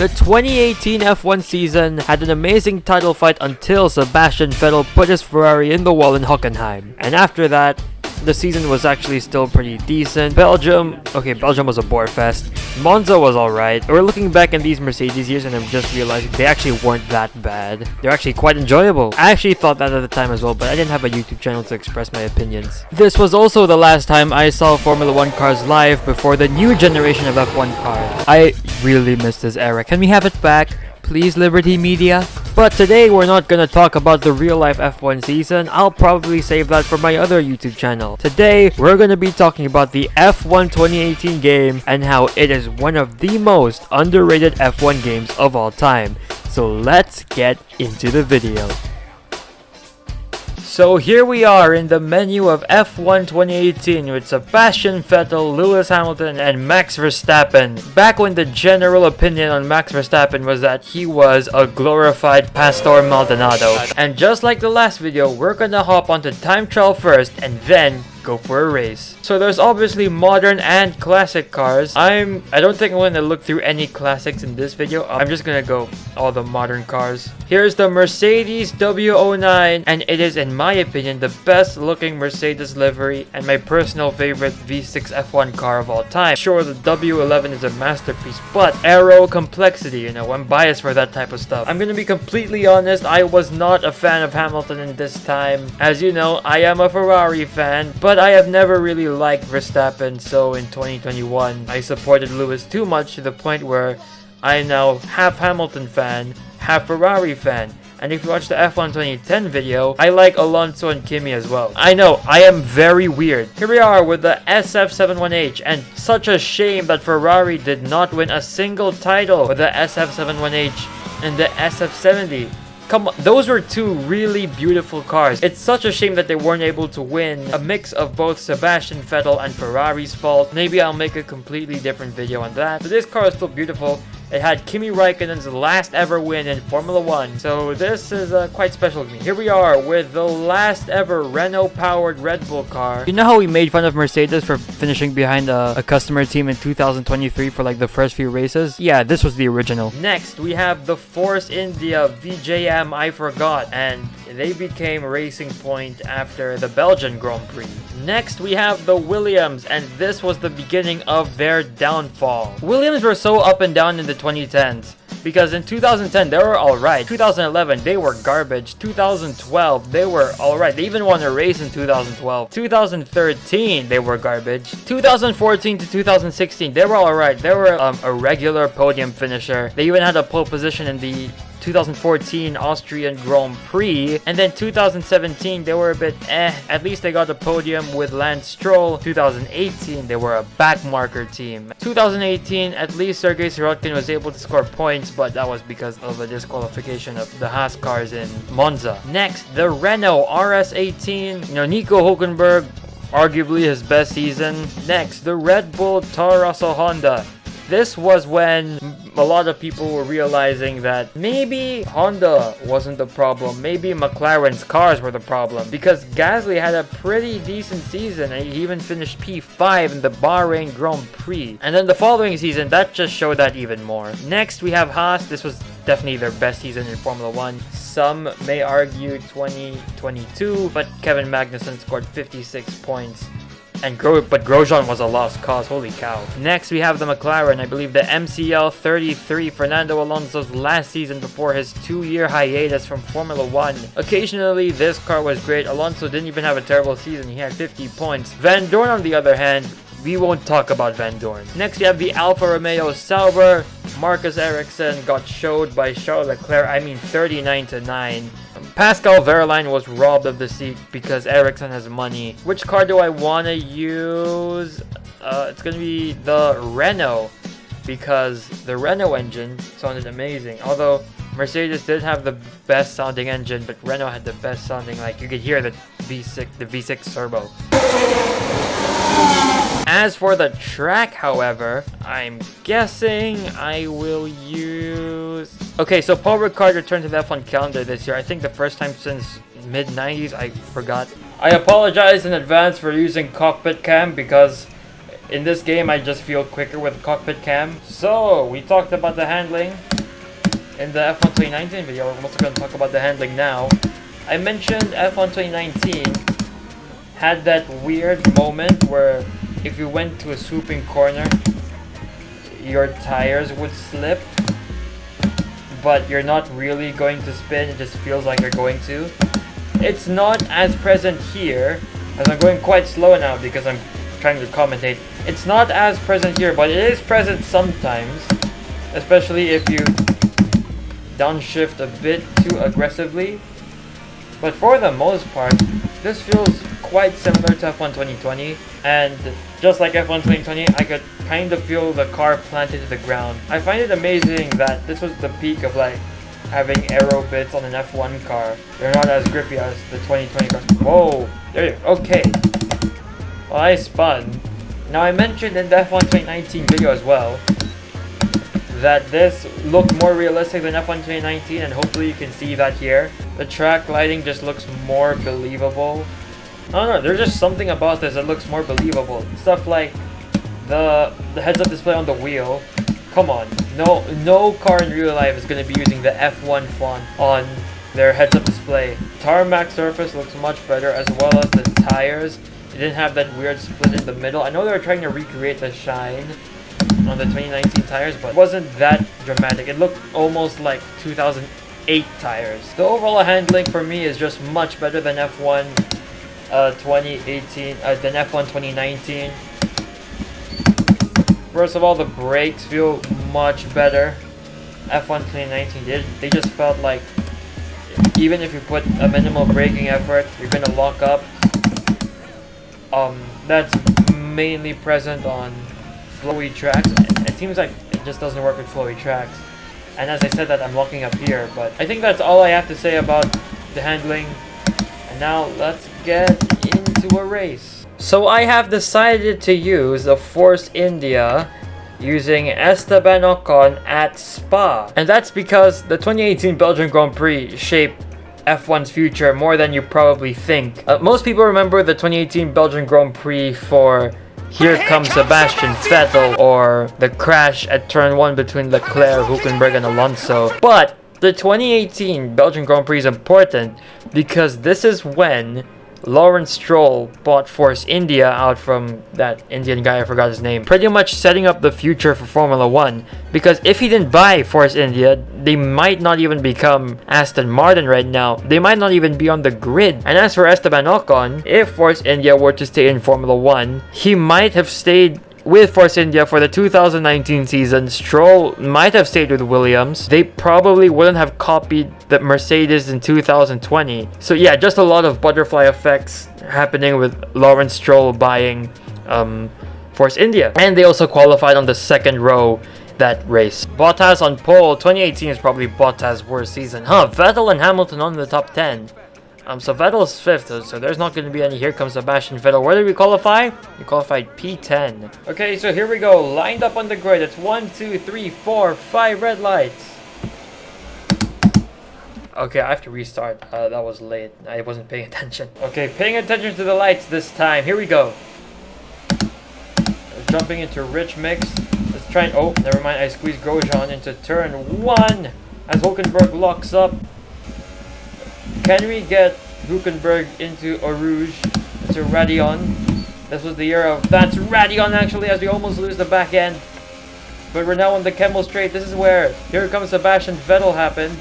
The 2018 F1 season had an amazing title fight until Sebastian Vettel put his Ferrari in the wall in Hockenheim. And after that, the season was actually still pretty decent. Belgium was a bore fest. Monza was alright. We're looking back at these Mercedes years and I'm just realizing they actually weren't that bad. They're actually quite enjoyable. I actually thought that at the time as well, but I didn't have a YouTube channel to express my opinions. This was also the last time I saw Formula 1 cars live before the new generation of F1 cars. I really miss this era. Can we have it back? Please, Liberty Media? But today we're not gonna talk about the real life F1 season. I'll probably save that for my other YouTube channel. Today we're gonna be talking about the F1 2018 game and how it is one of the most underrated F1 games of all time. So let's get into the video. So here we are in the menu of F1 2018 with Sebastian Vettel, Lewis Hamilton, and Max Verstappen. Back when the general opinion on Max Verstappen was that he was a glorified Pastor Maldonado. And just like the last video, we're gonna hop onto time trial first and then go for a race. So there's obviously modern and classic cars. I don't think I'm gonna look through any classics in this video. I'm just gonna go all the modern cars. Here's the Mercedes W09, and it is, in my opinion, the best looking Mercedes livery and my personal favorite V6 F1 car of all time. Sure, the W11 is a masterpiece, but aero complexity, I'm biased for that type of stuff. I'm gonna be completely honest, I was not a fan of Hamilton in this time. As you know, I am a Ferrari fan, but I have never really liked Verstappen, so in 2021, I supported Lewis too much to the point where I am now half Hamilton fan, half Ferrari fan. And if you watch the F1 2010 video, I like Alonso and Kimi as well. I know, I am very weird. Here we are with the SF71H, and such a shame that Ferrari did not win a single title with the SF71H and the SF70. Come on, those were two really beautiful cars. It's such a shame that they weren't able to win. A mix of both Sebastian Vettel and Ferrari's fault. Maybe I'll make a completely different video on that. But this car is still beautiful. It had Kimi Raikkonen's last ever win in Formula 1. So this is quite special to me. Here we are with the last ever Renault-powered Red Bull car. You know how we made fun of Mercedes for finishing behind a customer team in 2023 for like the first few races? Yeah, this was the original. Next, we have the Force India VJM I Forgot, and they became Racing Point after the Belgian Grand Prix. Next, we have the Williams, and this was the beginning of their downfall. Williams were so up and down in the 2010s. Because in 2010, they were alright. 2011, they were garbage. 2012, they were alright. They even won a race in 2012. 2013, they were garbage. 2014 to 2016, they were alright. They were a regular podium finisher. They even had a pole position in the 2014 Austrian Grand Prix, and then 2017 they were a bit at least they got a podium with Lance Stroll. 2018 they were a backmarker team. 2018 at least Sergei Sirotkin was able to score points, but that was because of a disqualification of the Haas cars in Monza. Next, the Renault RS18, Nico Hülkenberg, arguably his best season. Next, the Red Bull Toro Rosso Honda. This was when a lot of people were realizing that maybe Honda wasn't the problem, maybe McLaren's cars were the problem, because Gasly had a pretty decent season and he even finished P5 in the Bahrain Grand Prix. And then the following season, that just showed that even more. Next, we have Haas. This was definitely their best season in Formula 1. Some may argue 2022, but Kevin Magnussen scored 56 points. But Grosjean was a lost cause, holy cow. Next, we have the McLaren, I believe the MCL 33, Fernando Alonso's last season before his 2-year hiatus from Formula 1. Occasionally, this car was great. Alonso didn't even have a terrible season, he had 50 points. Van Dorn, on the other hand, we won't talk about Van Dorn. Next, we have the Alfa Romeo Sauber. Marcus Ericsson got showed by Charles Leclerc, 39-9. Pascal Wehrlein was robbed of the seat because Ericsson has money. Which car do I want to use? It's going to be the Renault, because the Renault engine sounded amazing. Although Mercedes did have the best sounding engine, but Renault had the best sounding, like you could hear the V6 turbo. As for the track, however, I'm guessing I will use... Okay, so Paul Ricard returned to the F1 calendar this year. I think the first time since mid-90s, I forgot. I apologize in advance for using cockpit cam because in this game I just feel quicker with cockpit cam. So, we talked about the handling. in the F1 2019 video, we're also going to talk about the handling now. I mentioned F1 2019 had that weird moment where if you went to a swooping corner, your tires would slip, but you're not really going to spin, it just feels like you're going to. It's not as present here, as I'm going quite slow now because I'm trying to commentate. It's not as present here, but it is present sometimes, especially if you downshift a bit too aggressively. But for the most part, this feels quite similar to F1 2020, and just like F1 2020, I could kind of feel the car planted to the ground. I find it amazing that this was the peak of like having aero bits on an F1 car. They're not as grippy as the 2020 cars. Whoa, there you go. Okay. Well, I spun. Now I mentioned in the F1 2019 video as well that this looked more realistic than F1 2019, and hopefully you can see that here. The track lighting just looks more believable. I don't know, there's just something about this that looks more believable. Stuff like the heads-up display on the wheel. Come on, no car in real life is going to be using the F1 font on their heads-up display. Tarmac surface looks much better, as well as the tires. It didn't have that weird split in the middle. I know they were trying to recreate the shine on the 2019 tires, but it wasn't that dramatic. It looked almost like 2008 tires. The overall handling for me is just much better than F1 2018, than F1 2019. First of all, the brakes feel much better. F1 2019 they just felt like even if you put a minimal braking effort, you're gonna lock up. That's mainly present on flowy tracks. It seems like it just doesn't work with flowy tracks. And as I said that, I'm locking up here, but I think that's all I have to say about the handling. And now let's get into a race. So I have decided to use the Force India using Esteban Ocon at Spa. And that's because the 2018 Belgian Grand Prix shaped F1's future more than you probably think. Most people remember the 2018 Belgian Grand Prix for Here Comes Sebastian Vettel, or the crash at turn 1 between Leclerc, Hülkenberg and Alonso. But the 2018 Belgian Grand Prix is important because this is when Lawrence Stroll bought Force India out from that Indian guy, I forgot his name, pretty much setting up the future for Formula 1, because if he didn't buy Force India, they might not even become Aston Martin right now. They might not even be on the grid. And as for Esteban Ocon, if Force India were to stay in Formula 1, he might have stayed with Force India for the 2019 season. Stroll might have stayed with Williams. They probably wouldn't have copied the Mercedes in 2020. So yeah, just a lot of butterfly effects happening with Lawrence Stroll buying Force India. And they also qualified on the second row that race. Bottas on pole. 2018 is probably Bottas' worst season. Vettel and Hamilton on the top 10. So Vettel's 5th, so there's not going to be any Here Comes Sebastian Vettel. Where did we qualify? We qualified P10. Okay, so here we go. Lined up on the grid. It's 1, 2, 3, 4, 5 red lights. Okay, I have to restart. That was late. I wasn't paying attention. Okay, paying attention to the lights this time. Here we go. Jumping into rich mix. Let's try and... Oh, never mind. I squeezed Grosjean into turn 1 as Hülkenberg locks up. Can we get Hülkenberg into Eau Rouge, into Radion? This was the year of... That's Radion actually, as we almost lose the back end. But we're now on the Kemmel Straight. This is where Here Comes Sebastian Vettel happened.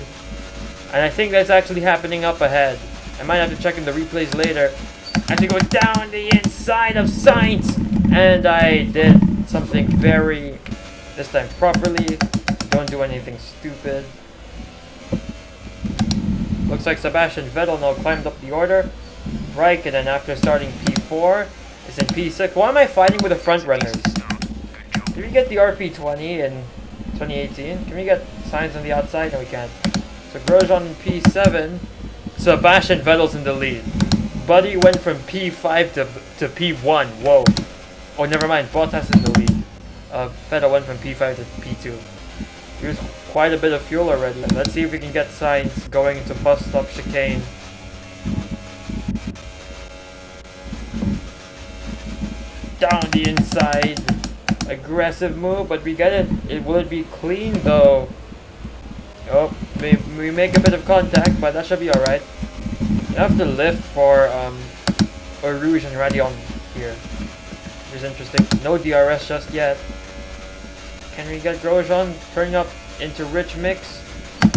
And I think that's actually happening up ahead. I might have to check in the replays later. I have to go down the inside of Sainz. And I did something very... this time properly. Don't do anything stupid. Looks like Sebastian Vettel now climbed up the order. Raikkonen, after starting P4, is in P6. Why am I fighting with the front runners? Did we get the RP20 in 2018? Can we get Sainz on the outside? No, we can't. So Grosjean in P7. Sebastian Vettel's in the lead. Buddy went from P5 to P1. Whoa. Oh, never mind. Bottas is in the lead. Vettel went from P5 to P2. Here's quite a bit of fuel already. Let's see if we can get Sainz going into bus stop chicane. Down the inside. Aggressive move, but we get it. Will it be clean though? Oh, we make a bit of contact, but that should be alright. You have to lift for Rouge and Radion here, which is interesting. No DRS just yet. Can we get Grosjean turning up into rich mix?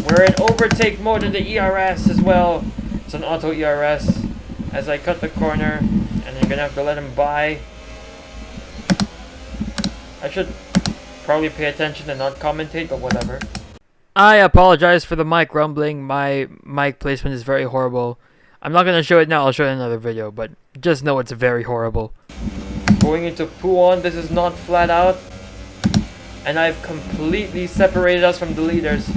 We're in overtake mode in the ERS as well. It's an auto ERS as I cut the corner, and you're gonna have to let him by. I should probably pay attention and not commentate, but whatever. I apologize for the mic rumbling. My mic placement is very horrible. I'm not gonna show it now, I'll show it in another video, but just know it's very horrible. Going into Pouon, this is not flat out. And I've completely separated us from the leaders.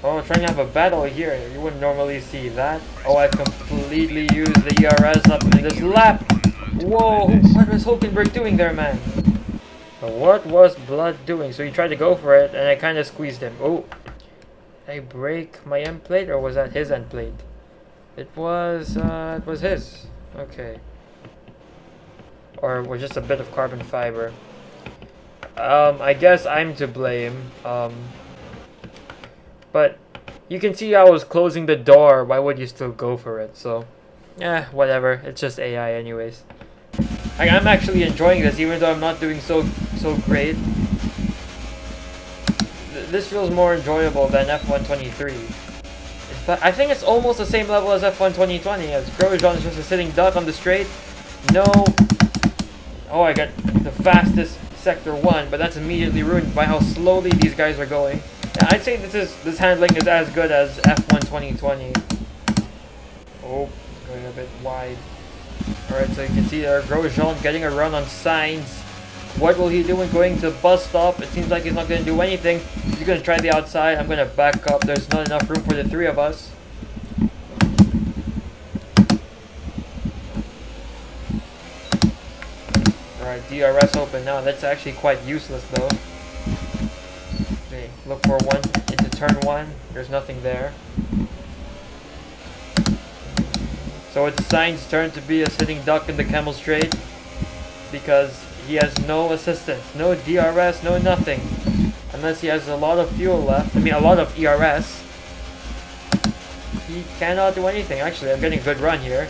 Oh, trying to have a battle here. You wouldn't normally see that. Oh, I've completely used the ERS up in this lap. Whoa, what was Hulkenberg doing there, man? What was Blood doing? So he tried to go for it, and I kind of squeezed him. Oh, did I break my end plate, or was that his end plate? It was his. Okay. Or was just a bit of carbon fiber. I guess I'm to blame. But you can see I was closing the door. Why would you still go for it? So, yeah, whatever. It's just AI anyways. I'm actually enjoying this, even though I'm not doing so great. This feels more enjoyable than F1 23. In fact, I think it's almost the same level as F1 2020, as Grosjean is just a sitting duck on the straight. No. Oh, I got the fastest Sector 1, but that's immediately ruined by how slowly these guys are going. Yeah, I'd say this handling is as good as F1 2020. Oh, going a bit wide. Alright, so you can see there, Grosjean getting a run on Sainz. What will he do when going to the bus stop? It seems like he's not going to do anything. He's going to try the outside. I'm going to back up. There's not enough room for the three of us. Alright, DRS open now. That's actually quite useless though. Okay, look for one into turn 1. There's nothing there. So it's Sainz's turn to be a sitting duck in the Camel Straight, because he has no assistance, no DRS, no nothing. Unless he has a lot of fuel left, I mean a lot of ERS. He cannot do anything. Actually, I'm getting a good run here.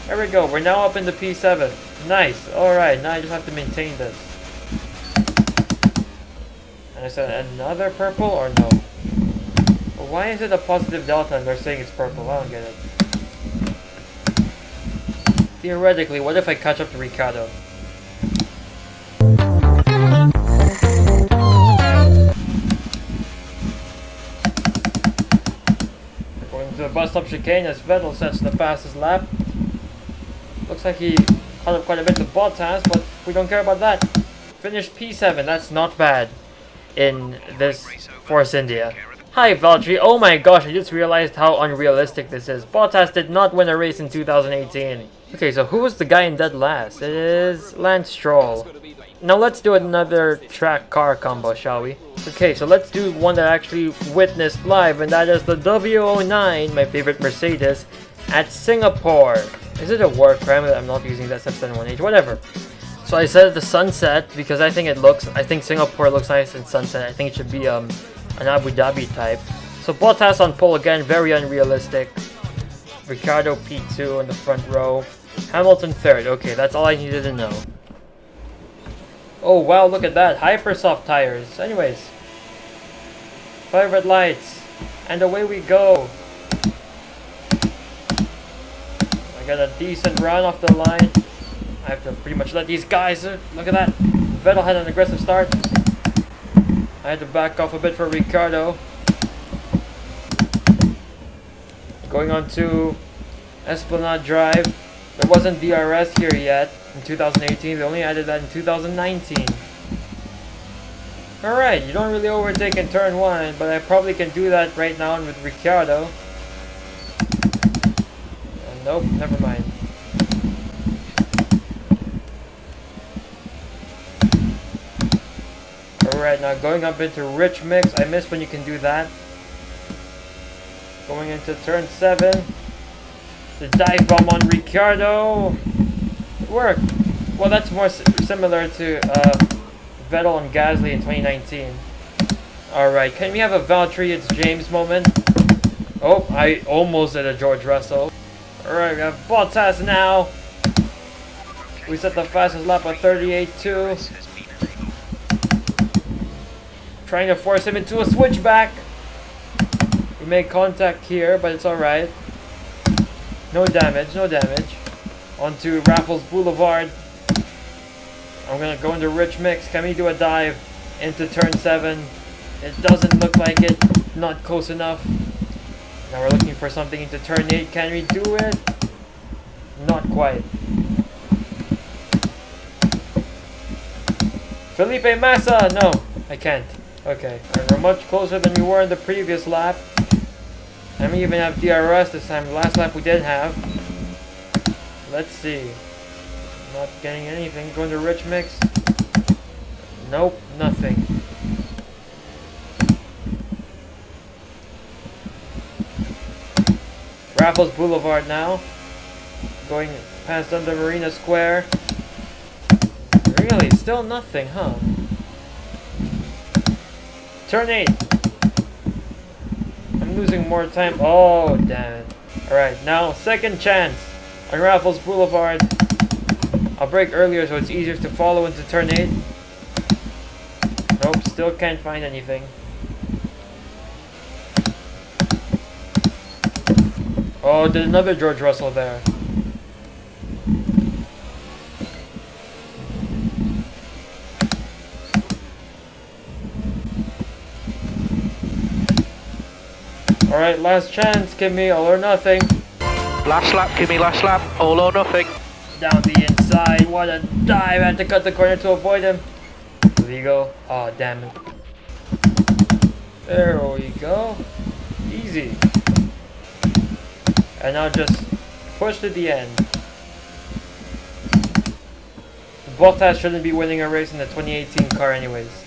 There we go, we're now up in the P7. Nice, alright, now I just have to maintain this. And I said another purple or no? Well, why is it a positive delta and they're saying it's purple? I don't get it. Theoretically, what if I catch up to Ricciardo? Going to the bus stop chicane as Vettel sets the fastest lap. Looks like he caught up quite a bit to Bottas, but we don't care about that. Finished P7, that's not bad in this Force India. Hi Valtteri, oh my gosh, I just realized how unrealistic this is. Bottas did not win a race in 2018. Okay, so who was the guy in dead last? It is Lance Stroll. Now let's do another track car combo, shall we? Okay, so let's do one that I actually witnessed live, and that is the W09, my favorite Mercedes, at Singapore. Is it a war crime that I'm not using that 771H? Whatever. So I set it to sunset because I think Singapore looks nice in sunset. I think it should be an Abu Dhabi type. So Bottas on pole again, very unrealistic. Ricciardo P2 in the front row. Hamilton third. Okay, that's all I needed to know. Oh wow, look at that. Hypersoft tires. Anyways. 5 red lights. And away we go. I got a decent run off the line. I have to pretty much let these guys... look at that. Vettel had an aggressive start. I had to back off a bit for Ricciardo. Going on to Esplanade Drive. There wasn't DRS here yet in 2018. They only added that in 2019. Alright, you don't really overtake in turn 1, but I probably can do that right now with Ricciardo. Nope, never mind. Alright, now going up into Rich Mix. I miss when you can do that. Going into turn 7. The dive bomb on Ricciardo. It worked. Well, that's more similar to Vettel and Gasly in 2019. Alright, can we have a Valtteri, it's James moment? Oh, I almost did a George Russell. Alright, we have Bottas now. We set the fastest lap at 38.2. Trying to force him into a switchback. We made contact here, but it's alright. No damage, no damage. Onto Raffles Boulevard. I'm gonna go into Rich Mix. Can we do a dive into turn 7? It doesn't look like it. Not close enough. Now we're looking for something into turn 8. Can we do it? Not quite. Felipe Massa! No, I can't. Okay, we're much closer than we were in the previous lap. And we even have DRS this time. The last lap we did have. Let's see. Not getting anything. Going to Rich Mix. Nope, nothing. Raffles Boulevard now. Going past under Marina Square. Really? Still nothing, huh? Turn 8. I'm losing more time. Oh, damn it. Alright, now second chance on Raffles Boulevard. I'll brake earlier so it's easier to follow into turn 8. Nope, still can't find anything. Oh, did another George Russell there. Alright, last chance, give me all or nothing. Last lap, give me last lap, all or nothing. Down the inside, what a dive! I had to cut the corner to avoid him. Legal. Oh, damn it. There we go. Easy. And now just push to the end. Bottas shouldn't be winning a race in the 2018 car anyways.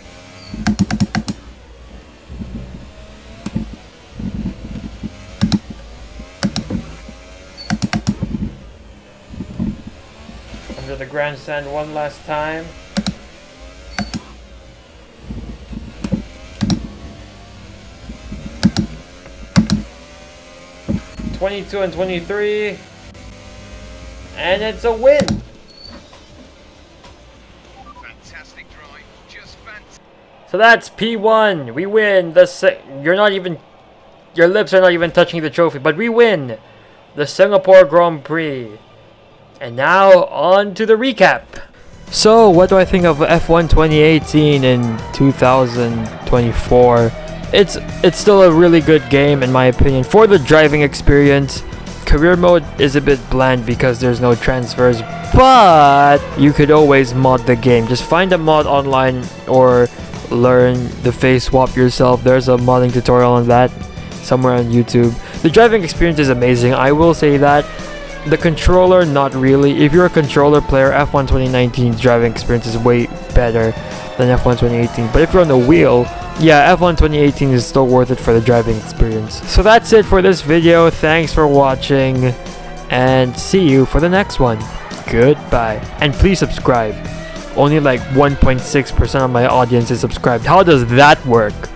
Under the grandstand one last time. '22 and 23, and it's a win. Fantastic drive, just fantastic. So that's P1. We win. Your lips are not even touching the trophy, but we win the Singapore Grand Prix. And now on to the recap. So what do I think of F1 2018 in 2024? It's still a really good game in my opinion. For the driving experience, career mode is a bit bland because there's no transfers, but you could always mod the game. Just find a mod online or learn the face swap yourself. There's a modding tutorial on that somewhere on YouTube. The driving experience is amazing, I will say that. The controller, not really. If you're a controller player, F1 2019's driving experience is way better than F1 2018. But if you're on the wheel, yeah, F1 2018 is still worth it for the driving experience. So that's it for this video. Thanks for watching, and see you for the next one. Goodbye. And please subscribe. Only like 1.6% of my audience is subscribed. How does that work?